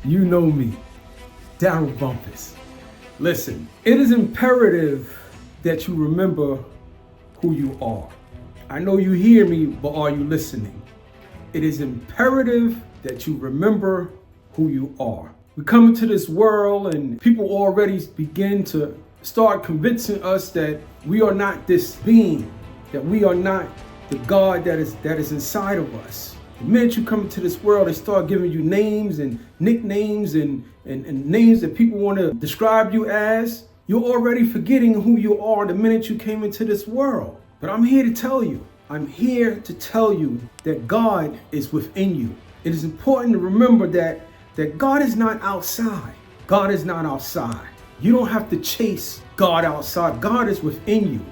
You know me, Daryl Bumpus. Listen, it is imperative that you remember who you are. I know you hear me, but are you listening? It is imperative that you remember who you are. We come into this world and people already begin to start convincing us that we are not this being, that we are not the God that is inside of us. The minute you come into this world, they start giving you names and nicknames and names that people want to describe you as. You're already forgetting who you are the minute you came into this world. But I'm here to tell you that God is within you. It is important to remember that God is not outside. God is not outside. You don't have to chase God outside. God is within you.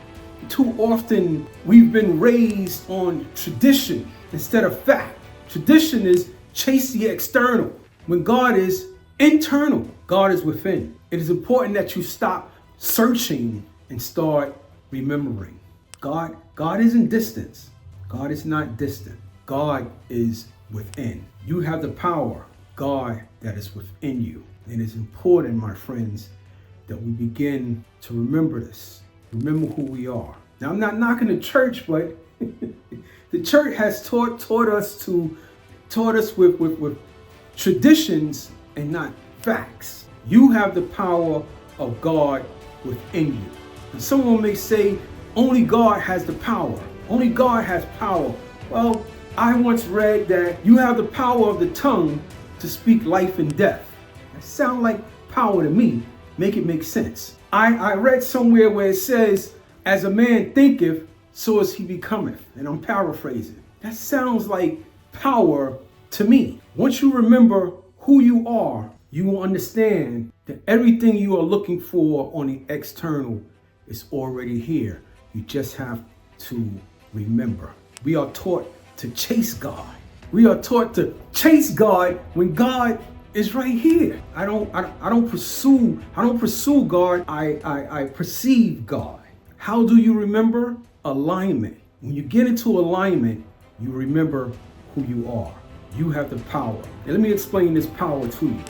Too often we've been raised on tradition instead of fact. Tradition is chase the external when God is internal. God is within. It is important that you stop searching and start remembering. God isn't distance. God is not distant. God is within. You have the power, God, that is within you. And it's important, my friends, that we begin to remember this. Remember who we are. Now, I'm not knocking the church, but the church has taught us with traditions and not facts. You have the power of God within you. And someone may say, only God has the power. Only God has power. Well, I once read that you have the power of the tongue to speak life and death. That sounds like power to me. Make it make sense. I read somewhere where it says, as a man thinketh, so is he becometh. And I'm paraphrasing. That sounds like power to me. Once you remember who you are, you will understand that everything you are looking for on the external is already here. You just have to remember. We are taught to chase God. We are taught to chase God when God is right here. I don't pursue God. I perceive God. How do you remember? Alignment. When you get into alignment, you remember who you are. You have the power. And let me explain this power to you.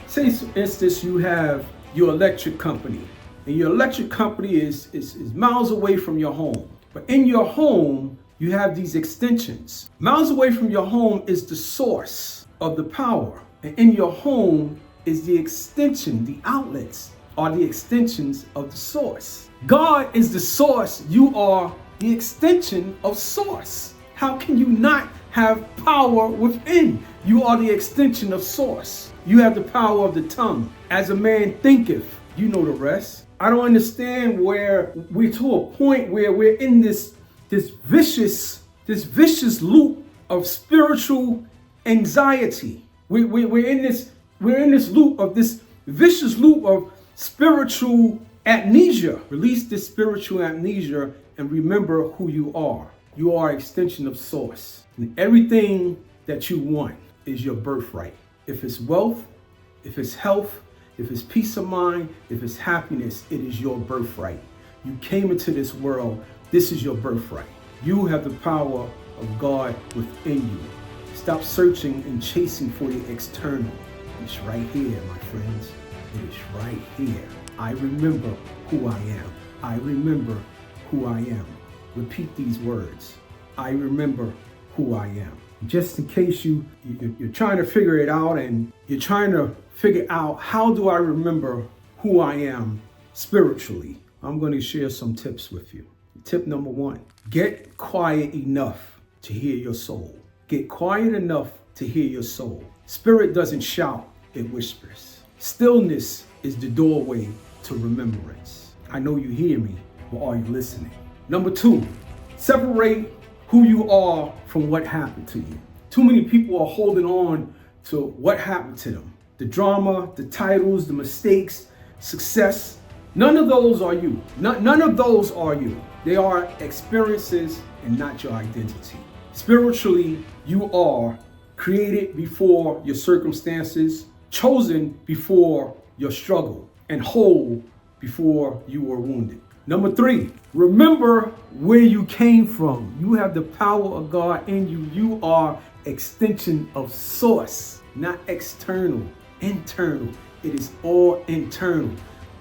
Say, for instance, you have your electric company, and your electric company is miles away from your home. But in your home, you have these extensions. Miles away from your home is the source of the power. And in your home is the extension, the outlets are the extensions of the source. God is the source. You are the extension of source. How can you not have power within? You are the extension of source. You have the power of the tongue. As a man thinketh, you know the rest. I don't understand where we're to a point where we're in this vicious loop of spiritual anxiety. We're in this loop of this vicious loop of spiritual amnesia. Release this spiritual amnesia and remember who you are. You are an extension of source. And everything that you want is your birthright. If it's wealth, if it's health, if it's peace of mind, if it's happiness, it is your birthright. You came into this world. This is your birthright. You have the power of God within you. Stop searching and chasing for the external. It's right here, my friends. It is right here. I remember who I am. I remember who I am. Repeat these words. I remember who I am. Just in case you're trying to figure it out and you're trying to figure out how do I remember who I am spiritually, I'm going to share some tips with you. Tip number 1, get quiet enough to hear your soul. Get quiet enough to hear your soul. Spirit doesn't shout, it whispers. Stillness is the doorway to remembrance. I know you hear me, but are you listening? Number 2, separate who you are from what happened to you. Too many people are holding on to what happened to them. The drama, the titles, the mistakes, success. None of those are you. None of those are you. They are experiences and not your identity. Spiritually, you are created before your circumstances, chosen before your struggle, and whole before you were wounded. Number 3, remember where you came from. You have the power of God in you. You are extension of source, not external. internal. It is all internal.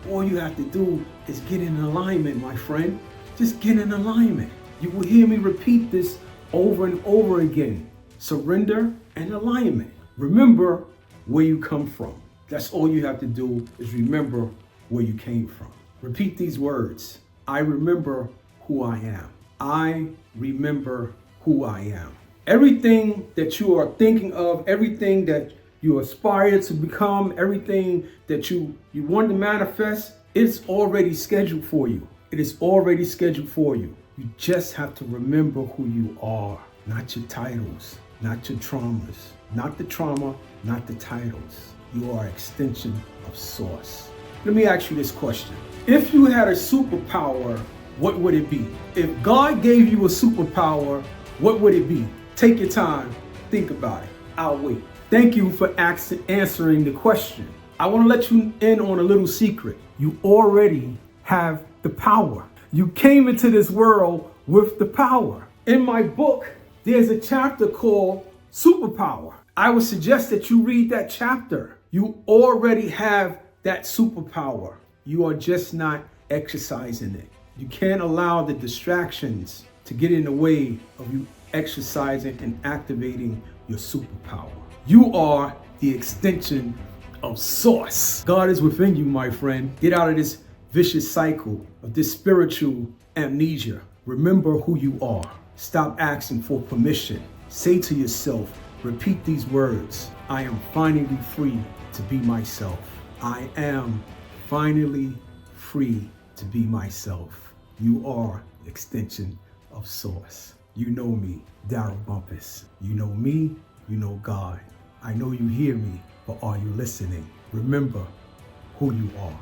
All you have to do is get in alignment, my friend. Just get in alignment. You will hear me repeat this over and over again. Surrender and alignment. Remember where you come from. That's all you have to do is remember where you came from. Repeat these words. I remember who I am. I remember who I am. Everything that you are thinking of, everything that you aspire to become, everything that you want to manifest, it's already scheduled for you. It is already scheduled for you. You just have to remember who you are, not your titles, not your traumas, not the trauma, not the titles. You are an extension of source. Let me ask you this question. If you had a superpower, what would it be? If God gave you a superpower, what would it be? Take your time, think about it. I'll wait. Thank you for answering the question. I want to let you in on a little secret. You already have the power. You came into this world with the power. In my book, there's a chapter called Superpower. I would suggest that you read that chapter. You already have that superpower. You are just not exercising it. You can't allow the distractions to get in the way of you exercising and activating your superpower. You are the extension of source. God is within you, my friend. Get out of this vicious cycle of this spiritual amnesia. Remember who you are. Stop asking for permission. Say to yourself, repeat these words. I am finally free to be myself. I am finally free to be myself. You are extension of source. You know me, Darryl Bumpus. You know me, you know God. I know you hear me, but are you listening? Remember who you are.